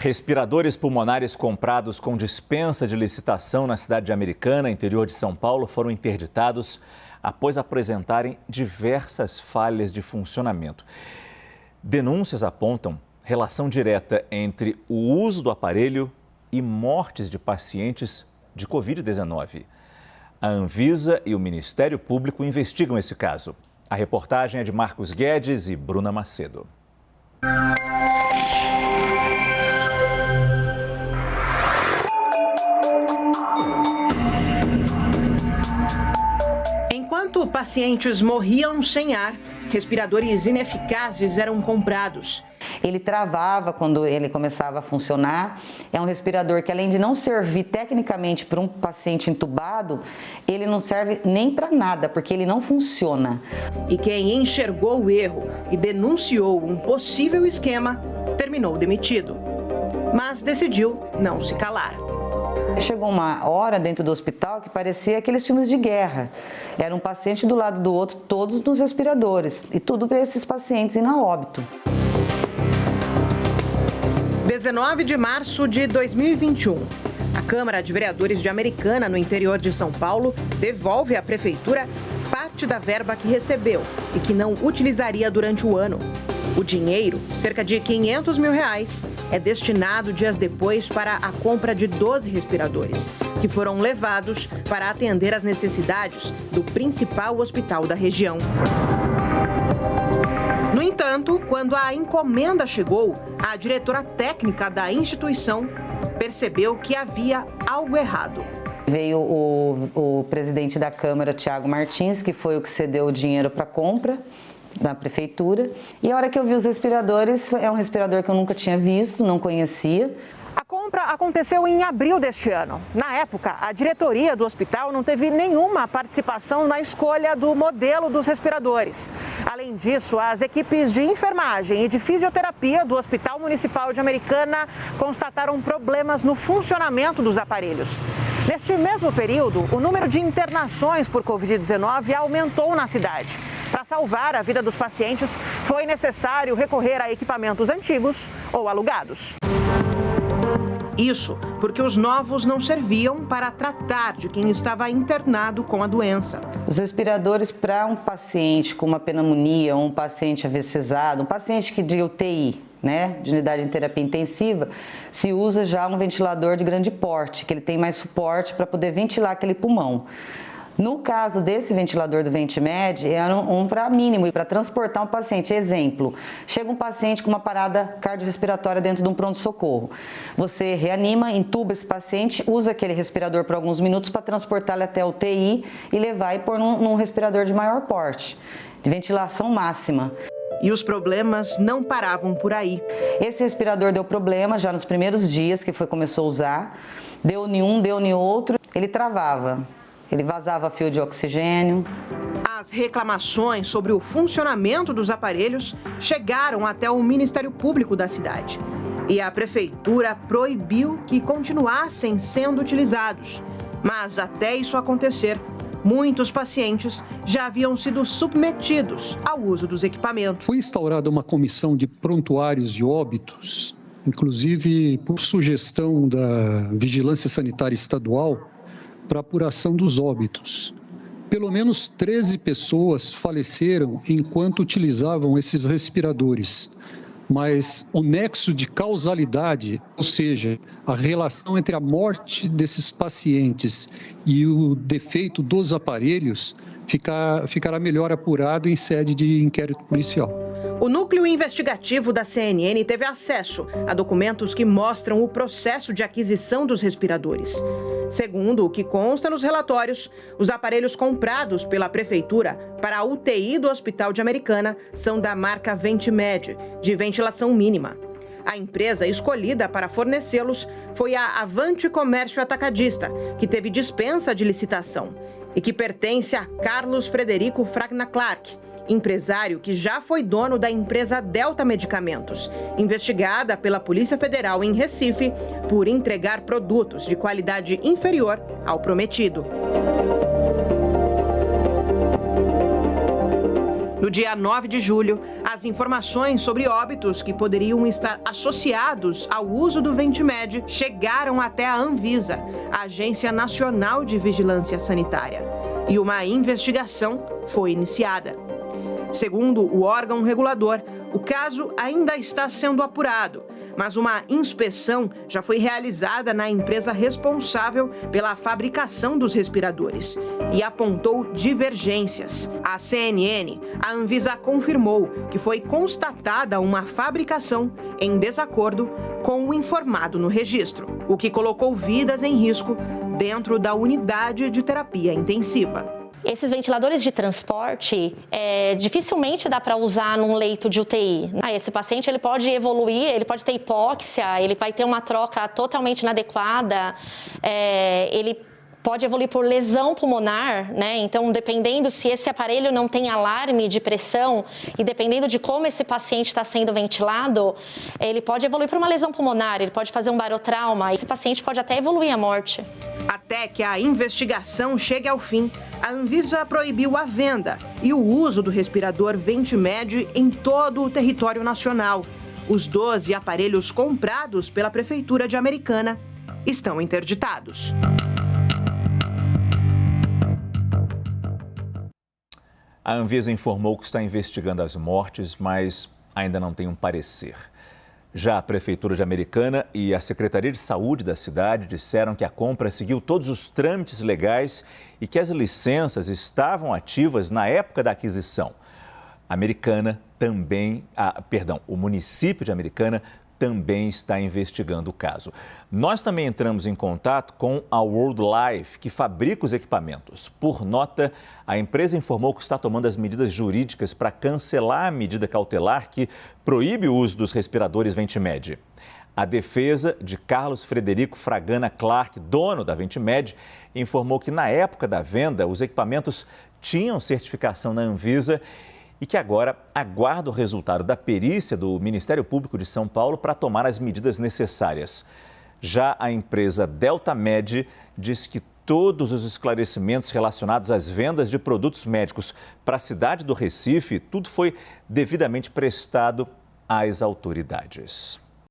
Respiradores pulmonares comprados com dispensa de licitação na cidade de Americana, interior de São Paulo, foram interditados após apresentarem diversas falhas de funcionamento. Denúncias apontam relação direta entre o uso do aparelho e mortes de pacientes de Covid-19. A Anvisa e o Ministério Público investigam esse caso. A reportagem é de Marcos Guedes e Bruna Macedo. Enquanto pacientes morriam sem ar, respiradores ineficazes eram comprados. Ele travava quando ele começava a funcionar. É um respirador que, além de não servir tecnicamente para um paciente entubado, ele não serve nem para nada, porque ele não funciona. E quem enxergou o erro e denunciou um possível esquema, terminou demitido. Mas decidiu não se calar. Chegou uma hora dentro do hospital que parecia aqueles filmes de guerra. Era um paciente do lado do outro, todos nos respiradores. E tudo para esses pacientes ir a óbito. 19 de março de 2021. A Câmara de Vereadores de Americana, no interior de São Paulo, devolve à Prefeitura parte da verba que recebeu e que não utilizaria durante o ano. O dinheiro, cerca de R$500 mil, é destinado dias depois para a compra de 12 respiradores, que foram levados para atender às necessidades do principal hospital da região. No entanto, quando a encomenda chegou, a diretora técnica da instituição percebeu que havia algo errado. Veio o presidente da Câmara, Thiago Martins, que foi o que cedeu o dinheiro para a compra da prefeitura. E a hora que eu vi os respiradores, é um respirador que eu nunca tinha visto, não conhecia. A compra aconteceu em abril deste ano. Na época, a diretoria do hospital não teve nenhuma participação na escolha do modelo dos respiradores. Além disso, as equipes de enfermagem e de fisioterapia do Hospital Municipal de Americana constataram problemas no funcionamento dos aparelhos. Neste mesmo período, o número de internações por Covid-19 aumentou na cidade. Para salvar a vida dos pacientes, foi necessário recorrer a equipamentos antigos ou alugados. Isso porque os novos não serviam para tratar de quem estava internado com a doença. Os respiradores para um paciente com uma pneumonia, um paciente avesesado, um paciente que de UTI, de unidade de terapia intensiva, se usa já um ventilador de grande porte, que ele tem mais suporte para poder ventilar aquele pulmão. No caso desse ventilador do Ventimed, era um para mínimo, para transportar um paciente. Exemplo, chega um paciente com uma parada cardiorrespiratória dentro de um pronto-socorro. Você reanima, intuba esse paciente, usa aquele respirador por alguns minutos para transportá-lo até a UTI e levar e pôr num respirador de maior porte, de ventilação máxima. E os problemas não paravam por aí. Esse respirador deu problema já nos primeiros dias que começou a usar. Deu em um, deu em outro, ele travava. Ele vazava fio de oxigênio. As reclamações sobre o funcionamento dos aparelhos chegaram até o Ministério Público da cidade. E a prefeitura proibiu que continuassem sendo utilizados. Mas até isso acontecer, muitos pacientes já haviam sido submetidos ao uso dos equipamentos. Foi instaurada uma comissão de prontuários de óbitos, inclusive por sugestão da Vigilância Sanitária Estadual, para apuração dos óbitos. Pelo menos 13 pessoas faleceram enquanto utilizavam esses respiradores. Mas o nexo de causalidade, ou seja, a relação entre a morte desses pacientes e o defeito dos aparelhos, ficará melhor apurado em sede de inquérito policial. O núcleo investigativo da CNN teve acesso a documentos que mostram o processo de aquisição dos respiradores. Segundo o que consta nos relatórios, os aparelhos comprados pela prefeitura para a UTI do Hospital de Americana são da marca Ventimed, de ventilação mínima. A empresa escolhida para fornecê-los foi a Avante Comércio Atacadista, que teve dispensa de licitação e que pertence a Carlos Frederico Fragna Clark, empresário que já foi dono da empresa Delta Medicamentos, investigada pela Polícia Federal em Recife por entregar produtos de qualidade inferior ao prometido. No dia 9 de julho, as informações sobre óbitos que poderiam estar associados ao uso do Ventimed chegaram até a Anvisa, a Agência Nacional de Vigilância Sanitária, e uma investigação foi iniciada. Segundo o órgão regulador, o caso ainda está sendo apurado, mas uma inspeção já foi realizada na empresa responsável pela fabricação dos respiradores e apontou divergências. A CNN, a Anvisa confirmou que foi constatada uma fabricação em desacordo com o informado no registro, o que colocou vidas em risco dentro da unidade de terapia intensiva. Esses ventiladores de transporte, dificilmente dá para usar num leito de UTI. Esse paciente ele pode evoluir, ele pode ter hipóxia, ele vai ter uma troca totalmente inadequada, ele pode evoluir por lesão pulmonar, né? Então, dependendo se esse aparelho não tem alarme de pressão e dependendo de como esse paciente está sendo ventilado, ele pode evoluir para uma lesão pulmonar, ele pode fazer um barotrauma, esse paciente pode até evoluir à morte. Até que a investigação chegue ao fim, a Anvisa proibiu a venda e o uso do respirador Ventimed em todo o território nacional. Os 12 aparelhos comprados pela Prefeitura de Americana estão interditados. A Anvisa informou que está investigando as mortes, mas ainda não tem um parecer. Já a Prefeitura de Americana e a Secretaria de Saúde da cidade disseram que a compra seguiu todos os trâmites legais e que as licenças estavam ativas na época da aquisição. O município de Americana também está investigando o caso. Nós também entramos em contato com a World Life, que fabrica os equipamentos. Por nota, a empresa informou que está tomando as medidas jurídicas para cancelar a medida cautelar que proíbe o uso dos respiradores Ventimed. A defesa de Carlos Frederico Fragana Clark, dono da Ventimed, informou que na época da venda os equipamentos tinham certificação na Anvisa e que agora aguarda o resultado da perícia do Ministério Público de São Paulo para tomar as medidas necessárias. Já a empresa DeltaMed diz que todos os esclarecimentos relacionados às vendas de produtos médicos para a cidade do Recife, tudo foi devidamente prestado às autoridades.